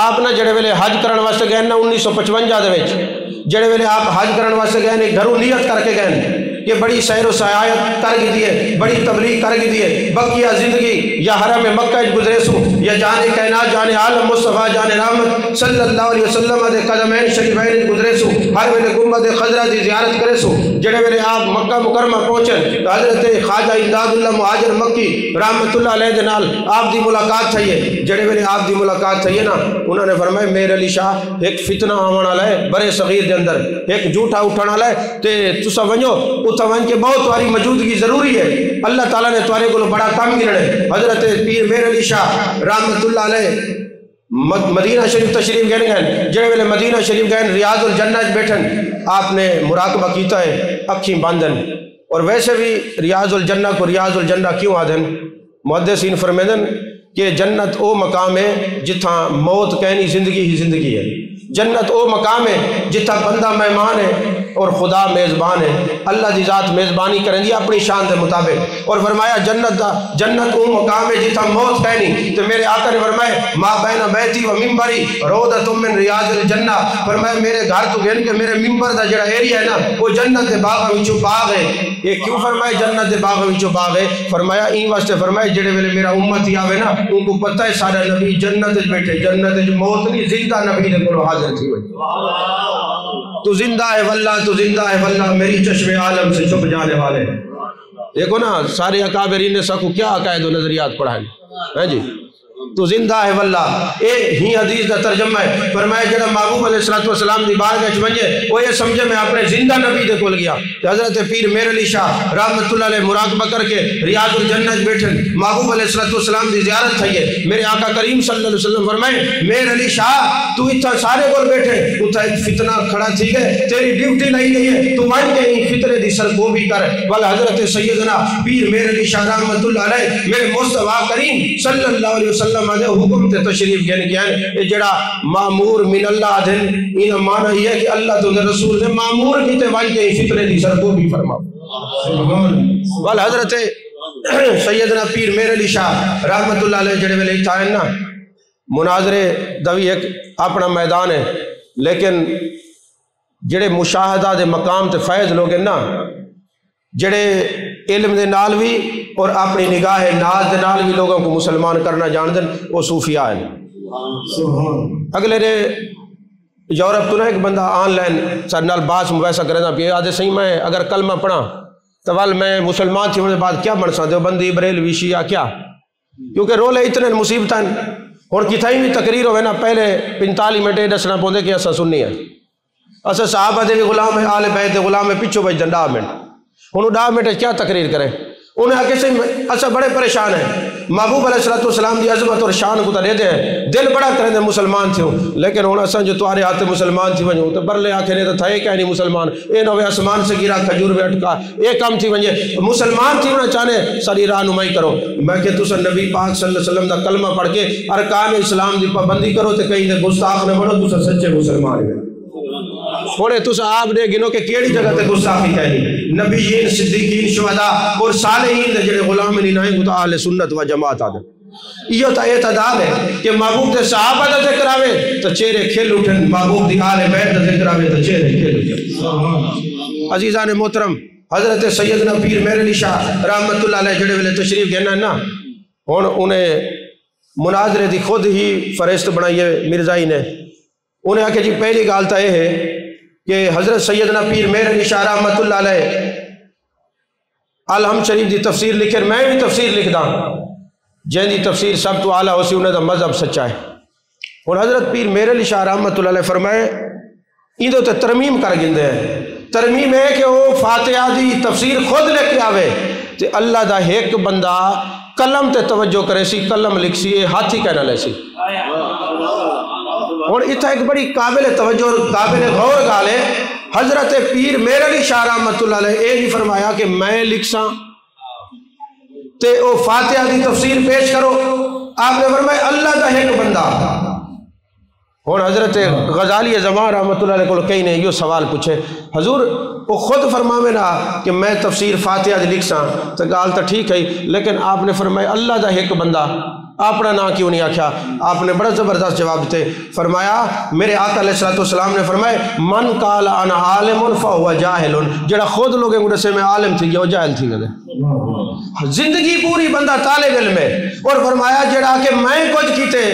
آپ نہ جڑے ویلے حج کرن واسطے گئے نا 1955 دے وچ جڑے ویلے آپ حج کرن واسطے گئے نے گھروں نیت کر کے گئے کہ بڑی سیر و سیاحت کر گئی دیئے، بڑی تبلیغ کر گئی دیئے، بقیہ زندگی یا حرم مکہ گزرے سو یا جانے کائنات جانے عالم مصطفیٰ جانے رحمت صلی اللہ علیہ وسلم دے قدمین شریفین گزرے سو، ہر ویلے گنبد خضرا دی زیارت کرے سو۔ جڑے ویلے آپ مکہ مکرمہ پہنچے تو حضرت خواجہ امداد اللہ مہاجر مکی رحمت اللہ علیہ دے نال آپ دی ملاقات تھئیے۔ جڑے ویلے آپ دی ملاقات تھئیے نا انہوں نے فرمایا میر علی شاہ ایک فتنہ آمان والا ہے برے صغیر دے اندر، ایک جھوٹا اٹھانا والا ہے تے تسا ونجو اتوان کے بہت تمہاری موجودگی ضروری ہے، اللہ تعالیٰ نے تمہارے کو بڑا کام گرنے۔ حضرت پیر میر علی شاہ رحمت اللہ علیہ مدینہ شریف تشریف گئے گئے، جڑے ویلے مدینہ شریف گئے ریاض الجنہ بیٹھن آپ نے مراقبہ کیتا ہے اکھیں باندھن، اور ویسے بھی ریاض الجنہ کو ریاض الجنہ کیوں آدھن؟ محدثین فرمیدن کہ جنت او مقام ہے جتھاں موت کہنی زندگی ہی زندگی ہے، جنت او مقام ہے جتھا بندہ مہمان ہے اور خدا میزبان ہے. اللہ دی ذات میزبانی کریں دی اپنی شان دے مطابق. اور فرمایا جنت او مقام ہے جتھا موت ہے نہیں. تو میرے آقا نے فرمایا ما بین بیتی و ممبری روضۃ من ریاض الجنہ. فرمایا میرے گھر تو گن کے میرے ممبر دا جڑا ایریا ہے نا وہ جنت دے باغ وچوں باغ ہے. یہ کیوں فرمایا جنت دے باغ وچوں باغ ہے؟ فرمایا این واسطے فرمایا جڑے ویلے میرا امت ہی آوے نا ان کو پتہ ہے سارا نبی جنت وچ بیٹھے. جنت وچ موت نہیں، زندہ نبی دے کول حاضر تھی ہوئی. تو زندہ ہے واللہ، تو زندہ ہے واللہ، میری چشم عالم سے چھپ جانے والے. دیکھو نا سارے اکابرین نے سکو کیا عقائد و نظریات پڑھائیں ہیں جی. تو زندہ ہے واللہ. اے ہی حدیث دا ترجمہ ہے. فرمایا جڑا محبوب علیہ السلام دی بارگاہ وچ ونجے وہ یہ سمجھے میں اپنے زندہ نبی دے کول گیا. حضرت پیر میر علی شاہ رحمۃ اللہ علیہ مراقبہ کر کے ریاض الجنہ وچ بیٹھن محبوب علیہ السلام دی زیارت تھی ہے. میرے آقا کریم صلی اللہ علیہ وسلم فرمائے میر علی شاہ تو اتھا سارے کول بیٹھے اتھا ایک فتنہ کھڑا تھی گئے، تیری ڈیوٹی نہیں گئی ہے، تو ون کے ہی فتنے دی سرگوبی کر. بل حضرت سیدنا پیر میر علی شاہ رحمۃ اللہ علیہ میرے مصطفیٰ کریم صلی اللہ علیہ وسلم دے حکم تے تشریف گن گیا ہے. یہ جڑا معمور من اللہ دن ان معنی یہ ہے کہ اللہ تو رسول نے معمور کی تے ون کے فطرے دی سرگوبی فرماؤ. بل حضرت سیدنا پیر میر علی شاہ رحمت اللہ علیہ جڑے ویلے تھا نا مناظرے دوی ایک اپنا میدان ہے، لیکن جڑے مشاہدہ دے مقام تے فیض لوگ ہیں نا جڑے علم دے نال بھی اور اپنی نگاہ ناز دے نال بھی لوگوں کو مسلمان کرنا جان دیں وہ صوفیاء ہیں. اگلے نے یورپ تو نہ ایک بندہ آن لائن سر نال باس مباحثہ کرنا پیا آدھے صحیح میں اگر کلمہ پڑھا تو وال میں مسلمان تھی ہونے بعد کیا بن سکتے ہو بندی بریلوی شیعہ کیا، کیونکہ رولے اتنے مصیبت ہیں. اور کتھائی بھی تقریر ہوئے نا پہلے 45 منٹ دسنا پوندے کہ اسا سننی ہے، اسا صحابہ دے بھی غلام ہے، آل بیت دے غلام ہے، پچھو بچ دن 10 منٹ انہوں 10 منٹ کیا تقریر کرے. انہیں آگے سے اسا بڑے پریشان ہیں. محبوب علیہ السلام دی عظمت اور شان کو دے دے دل بڑا کریں دے مسلمان تھے، لیکن انہوں اسا جو تمہارے ہاتھ مسلمان تھی ونجو تو برلے آکھے نے تو تھا ایک ہے نہیں مسلمان اے نوے آسمان سے گرا کھجور میں اٹکا ایک کام تھی ونجے مسلمان تھی انہیں چاہنے ساری رہنمائی کرو. میں کہ تسا نبی پاک صلی اللہ علیہ وسلم دا کلمہ پڑھ کے ارکان اسلام دی پابندی کرو تو کہیں دے گستاخ نہ بنو، تسا سچے مسلمان ہیں. تھوڑے تسا آپ نے گنو کہ کیڑی جگہ تے گستاخی کہنی نبیین صدیقین شہداء اور صالحین دے جڑے غلام نہیں نائیں تو اہل سنت و جماعت آدھے. یہ تا اعتدال ہے کہ محبوب دے صحابہ دا ذکر آوے تو چہرے کھل اٹھن، محبوب دی آل بیت دا ذکر آوے تو چہرے کھل اٹھن. عزیزان محترم حضرت سیدنا پیر میر علی شاہ رحمت اللہ علیہ جڑے ویلے تشریف گنا نا انہیں مناظرے دی خود ہی فہرست بنائی ہے مرزائی نے. انہیں آکے جی پہلی گالتا یہ ہے کہ حضرت سیدنا پیر میر علی شاہ رحمت اللہ علیہ الحمد شریف دی تفسیر لکھے، میں بھی تفسیر لکھ دا جن دی تفسیر سب تو اعلیٰ ہو سی انہیں دا مذہب سچا ہے. اور حضرت پیر میر علی شاہ رحمت اللہ علیہ فرمائے ایندوں تے ترمیم کر گندے ہیں. ترمیم ہے کہ وہ فاتحہ دی تفسیر خود لے کے آوے تے اللہ دا ایک بندہ قلم تے توجہ کرے سی، قلم لکھ سی، ہاتھ ہی کہنا لے سی. اور اتھا ایک بڑی قابل توجہ اور قابل غور گالے حضرت پیر میر علی شاہ رحمت اللہ علیہ اے نہیں فرمایا کہ میں لکھ ساں تے او فاتحہ دی تفسیر پیش کرو. آپ نے فرمایا اللہ دا ایک بندہ. اور حضرت غزالی زمان رحمت اللہ علیہ کو کہیں نے یہ سوال پوچھے حضور وہ خود فرماوے نا کہ میں تفسیر فاتحہ دی لکھ ساں تو گال تو ٹھیک ہے، لیکن آپ نے فرمایا اللہ دا ایک بندہ اپنا نا کیوں نہیں آکھا؟ آپ نے بڑا زبردست جواب دیتے. فرمایا میرے آقا علیہ السلام نے فرمایا من قال انا عالم فهو جاہل، جڑا خود لوگے گھڑے سے میں عالم تھی گیا وہ جاہل تھی گئے. زندگی پوری بندہ طالب علم ہے. اور فرمایا جڑا کہ میں کچھ کیتے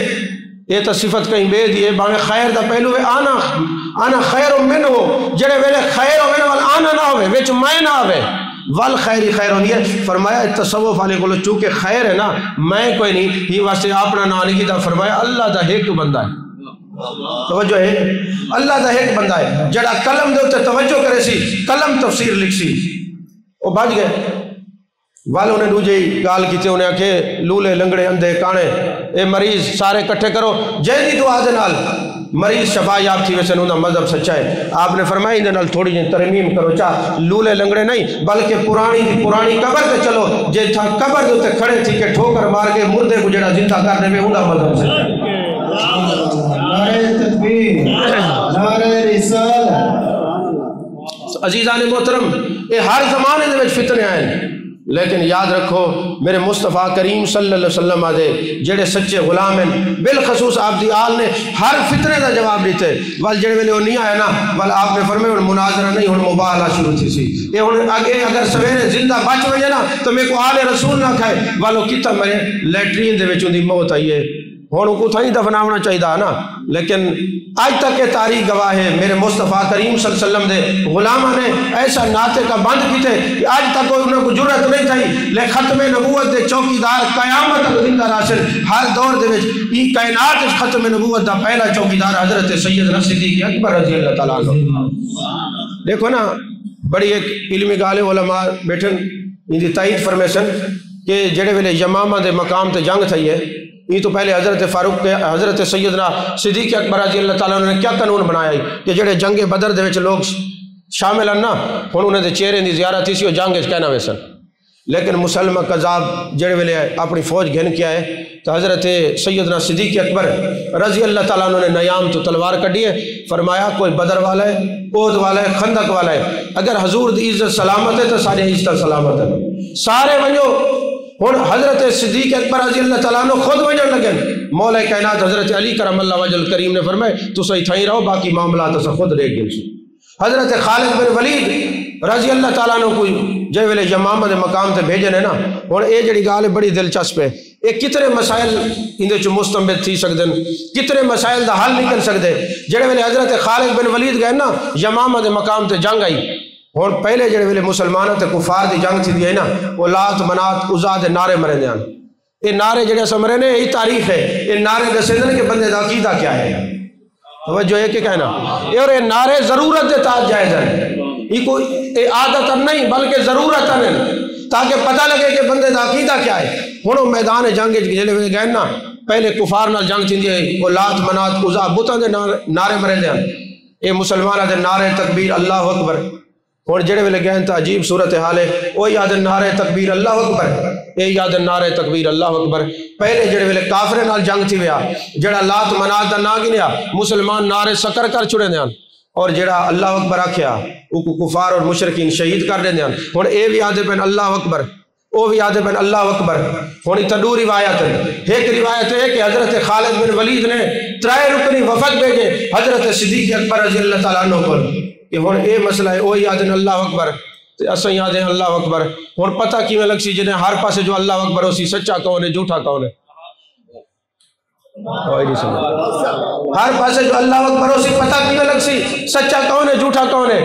یہ تو صفت کہیں بے دیئے باہیں خیر دا پہلو ہے آنا خیر من ہو جڑے ویلے خیر ہو من وال آنا نہ ہوئے ویچ میں نہ ہوئے وال خیری خیر ہونی ہے. فرمایا تصوف والے کو چونکہ خیر ہے نا میں کوئی نہیں ہی واسطے اپنا نہ نہیں کیتا. فرمایا اللہ دا ایک بندہ ہے، توجہ ہے اللہ دا ایک بندہ ہے جڑا قلم دے تے توجہ کرے سی، قلم تفسیر لکھ سی وہ بچ گئے. والوں نے دوجے گال کیتے انہیں آکھے لولے لنگڑے اندھے کانے اے مریض سارے کٹھے کرو جے دی دعا دے نال مریض شفا یاب تھی ویسے انہوں مذہب سچا ہے. آپ نے فرمائی دے نال تھوڑی جن ترمیم کرو چاہ لولے لنگڑے نہیں بلکہ پرانی قبر تے چلو جے تھا قبر دے تے کھڑے تھی کہ ٹھوکر مار کے مردے کو جڑا زندہ کر دے انہوں مذہب سچا ہے. تکبیر، نعرہ رسالت۔ عزیزان محترم، یہ ہر زمانے دے وچ فتنے آئے، لیکن یاد رکھو میرے مصطفیٰ کریم صلی اللہ علیہ وسلم آدھے جڑے سچے غلام ہیں، بالخصوص آپ دی آل نے ہر فتنے دا جواب دیتے، وال جڑے ویلے وہ نہیں آیا نا، وال آپ نے فرمایا ہن مناظرہ نہیں، ہن مباہلہ شروع تھی سی، یہ ہن آگے اگر سویرے زندہ بچ وجے نا تو میرے کو آل رسول نہ کھائے، والو کتا مرے لیٹرین دے وچوں دی موت آئی ہے، ہن کو تھا ہی دفنا ہونا چاہیے نا، لیکن آج تک کے تاریخ گواہ ہے میرے مصطفیٰ کریم صلی اللہ علیہ وسلم دے غلامہ نے ایسا ناطے کا بند کیتے کہ آج تک کوئی انہوں کو جرت نہیں تھی، لے ختم نبوت دے چوکیدار قیامت تک زندہ راشن ہر دور دے وچ ای کائنات ختم نبوت دا پہلا چوکیدار حضرت سیدنا صدیق اکبر رضی اللہ تعالیٰ عنہ۔ دیکھو نا بڑی ایک علمی گالے علماء بیٹھن ان دی تائید فرمیشن کہ جڑے ویلے یمامہ دے مقام تے جنگ تھی ہے، یہ تو پہلے حضرت فاروق کے حضرت سیدنا صدیق اکبر رضی اللہ تعالیٰ نے کیا قانون بنایا ہے کہ جڑے جنگ بدر دے وچ لوگ شامل ہیں نا، ہن انہیں دے چہرے دی زیارت تھی سی وہ جنگ کہنا ویسن، لیکن مسلمہ قذاب جڑے ویلے اپنی فوج گھن کے آئے تو حضرت سیدنا صدیق اکبر رضی اللہ تعالیٰ نے نیام تو تلوار کڈی ہے، فرمایا کوئی بدر والا ہے، احد والا ہے، خندق والا ہے، اگر حضور دی عزت سلامت ہے تو ساری عزت سلامت ہے، سارے ونجو۔ ہن حضرت صدیق اکبر رضی اللہ تعالیٰ عنہ خود وجن لگے، مولا کائنات حضرت علی کرم اللہ وجہ الکریم نے فرمائے تو صحیح تھائی رہو، باقی معاملات اسا خود دیکھ گئے۔ حضرت خالد بن ولید رضی اللہ تعالیٰ عنہ کو جے ویلے یمامہ دے مقام تے بھیجن ہے نا، ہن اے جڑی گال بڑی دلچسپ ہے، اے کتنے مسائل اندے چ مستنبط تھی سکدن، کتنے مسائل دا حل نکل سکدے۔ جڑے ویلے حضرت خالد بن ولید گئے نا یمامہ دے مقام تے جنگ آئی، اور پہلے جڑے ویلے مسلمانوں تے کفار دی جنگ تھی دی ہے نا، وہ لات منات عزا دے نعرے مرے دیاں، یہ نعرے جڑے سمرے نے یہی تاریخ ہے، یہ نعرے دسے دن کہ بندے دا عقیدہ کیا ہے، توجہ ہے کہ کہنا، اور یہ نعرے ضرورت دے تحت جائز ہیں، یہ کوئی عادت نہیں بلکہ ضرورت ہے، تاکہ پتہ لگے کہ بندے دا عقیدہ کیا ہے۔ ہن میدان جنگ جڑے ویلے گئے نا، پہلے کفار نال جنگ تھی دی، وہ لات منات عزا بتاں دے نعرے مرے دیاں، یہ مسلمانہ دے نعرے تکبیر اللہ اکبر، اور جڑے ویلے گئے تو عجیب صورتحال ہے، وہ یاد نعرہ تکبیر اللہ اکبر، اے یاد نعرہ تکبیر اللہ اکبر۔ پہلے جڑے ویلے کافر نال جنگ تھی ویا، جڑا لات منات دا نا گنیا مسلمان نعرے سکر کر چھڑے دیاں، اور جڑا اللہ اکبر آکھیا وہ کفار اور مشرکین شہید کر دیاں۔ ہن اے بھی یاد پن اللہ اکبر، وہ بھی یاد پن اللہ اکبر۔ ہن تے دو روایت ہیں، ایک روایت ہے کہ حضرت خالد بن ولید نے 3 رکنی وفد بھیجے حضرت صدیق اکبر رضی اللہ تعالیٰ عنہ کو کہ ہن اے مسئلہ ہے، وہ یاد ہیں اللہ اکبر تے اساں یاد ہیں اللہ اکبر۔ ہن پتہ کیویں لگ سی جنہیں ہر پاسے جو اللہ اکبر ہو سی سچا کون ہے جھوٹا کون ہے، ہر پاسے جو اللہ اکبر ہو سی پتہ کیویں لگ سی سچا کون ہے جھوٹا کون ہے۔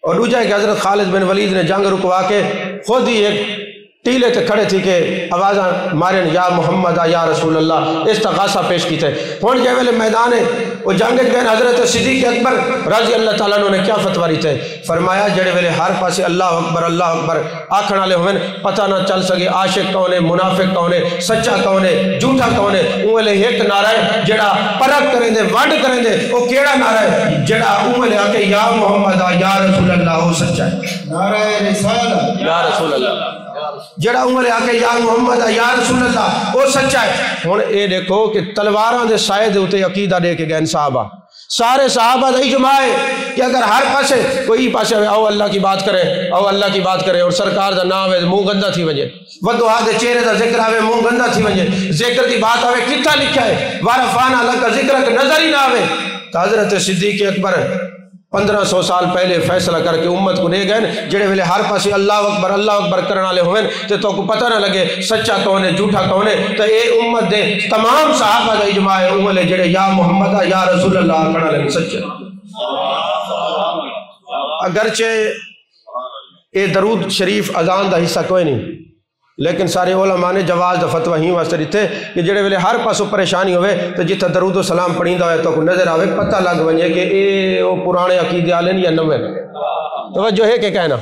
اور دوجا ہے کہ حضرت خالد بن ولید نے جنگ رکوا کے خود ہی ایک ٹیلے تے کھڑے تھی کہ آوازاں مارن یا محمد یا رسول اللہ استغاثہ پیش کی تھے۔ ہن جے ویلے میدان ہے وہ جنگ گئے حضرت صدیق اکبر رضی اللہ تعالیٰ عنہ نے کیا فتوی تھے، فرمایا جڑے ویلے ہر پاسے اللہ اکبر آکھن والے ہوئے پتہ نہ چل سکے عاشق کون ہے، منافق کون ہے، سچا کون ہے، جھوٹا کون ہے، اون ویلے ایک نعرہ ہے جڑا پرکھ کریں دے ونڈ کریں دے، وہ کیڑا نعرہ ہے جڑا اون ویلے آ کے یا محمد یا رسول اللہ وہ سچا ہے، نعرہ رسالت، یا رسول اللہ، جڑا عمر آ کے یا محمد یا رسول اللہ وہ سچا ہے۔ ہن اے دیکھو کہ تلواراں دے سائے دے اوتے عقیدہ دے کے گئے صحابہ، سارے صحابہ دا اجماع ہے کہ اگر ہر پاسے کوئی پاسے او اللہ کی بات کرے او اللہ کی بات کرے اور سرکار دا نام ہے منہ گندا تھی ونجے، ودعا دے چہرے دا ذکر آوے منہ گندا تھی ونجے، ذکر دی بات آوے کتھا لکھا ہے وارفانا لکا ذکر نظر ہی نہ آوے، تو حضرت صدیق اکبر 1500 سال پہلے فیصلہ کر کے امت کو لے گئے، جڑے ویلے ہر پاسے اللہ اکبر کرنے والے ہوئے تو کو پتہ نہ لگے سچا کون ہے جھوٹا کون ہے، تو اے امت دے تمام صحابہ دا اجماع ہے اولے جڑے یا محمد یا رسول اللہ کہنا لگے سچے۔ اگرچہ اے درود شریف اذان دا حصہ کوئی نہیں، لیکن سارے علماء نے جواز دا فتوی ہی واسطے دیتے کہ جڑے ویلے ہر پاسوں پریشانی ہوئے تو جتھا درود و سلام پڑھیندا ہوئے تو کو نظر آوے پتہ لگ ونجے کہ اے او پرانے عقیدے والے یا نویں، توجہ ہے کہ کہنا۔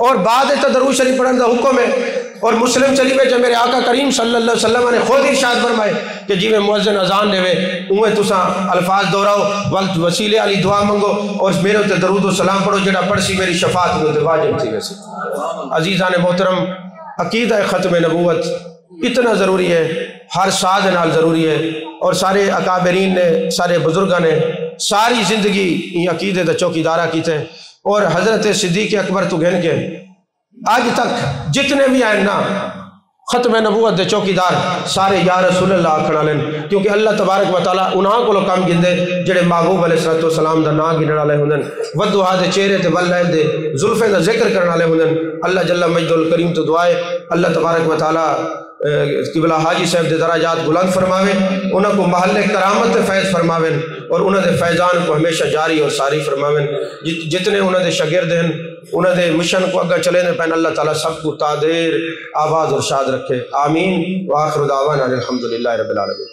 اور بعد تو درود شریف پڑھن دا حکم ہے، اور مسلم چلی وے میرے آقا کریم صلی اللہ علیہ وسلم نے خود ارشاد فرمائے کہ جی میں مؤذن اذان دے اوے تساں الفاظ دہراؤ وقت وسیلے والی دعا منگو اور میرے تے درود و سلام پڑھو، جڑا پڑھ سی میری شفاعت میں واجب تھی۔ ویسے عزیزان محترم، عقیدہ ختم نبوت اتنا ضروری ہے، ہر ساز نال ضروری ہے۔ اور سارے اکابرین نے، سارے بزرگاں نے ساری زندگی یہ عقیدے دا چوکیدارہ کیتے، اور حضرت صدیق اکبر تو گھن کے آج تک جتنے بھی آئے نا ختم نبوت دے چوکیدار سارے یا رسول اللہ آکھنا لیں، کیونکہ اللہ تبارک و تعالیٰ انہاں کو کام گندے جڑے محبوب علیہ السلام دا نام گنن والے ہوندن، ودوہا دے چہرے تے واللیل دے زلفے دا ذکر کرن والے ہوندن۔ اللہ جل مجد الکریم تو دعائے اللہ تبارک و تعالیٰ قبلہ حاجی صاحب دے درجات بلند فرماوے، انہاں کو محل کرامت فیض فرماوے، اور انہاں دے فیضان کو ہمیشہ جاری اور ساری فرماوے۔ جتنے انہاں دے شاگرد ہیں انہاں دے مشن کو اگا چلے نے پہن اللہ تعالیٰ سب کو تادیر آباد اور شاد رکھے، آمین۔ وآخر دعوانا الحمدللہ رب العالمین۔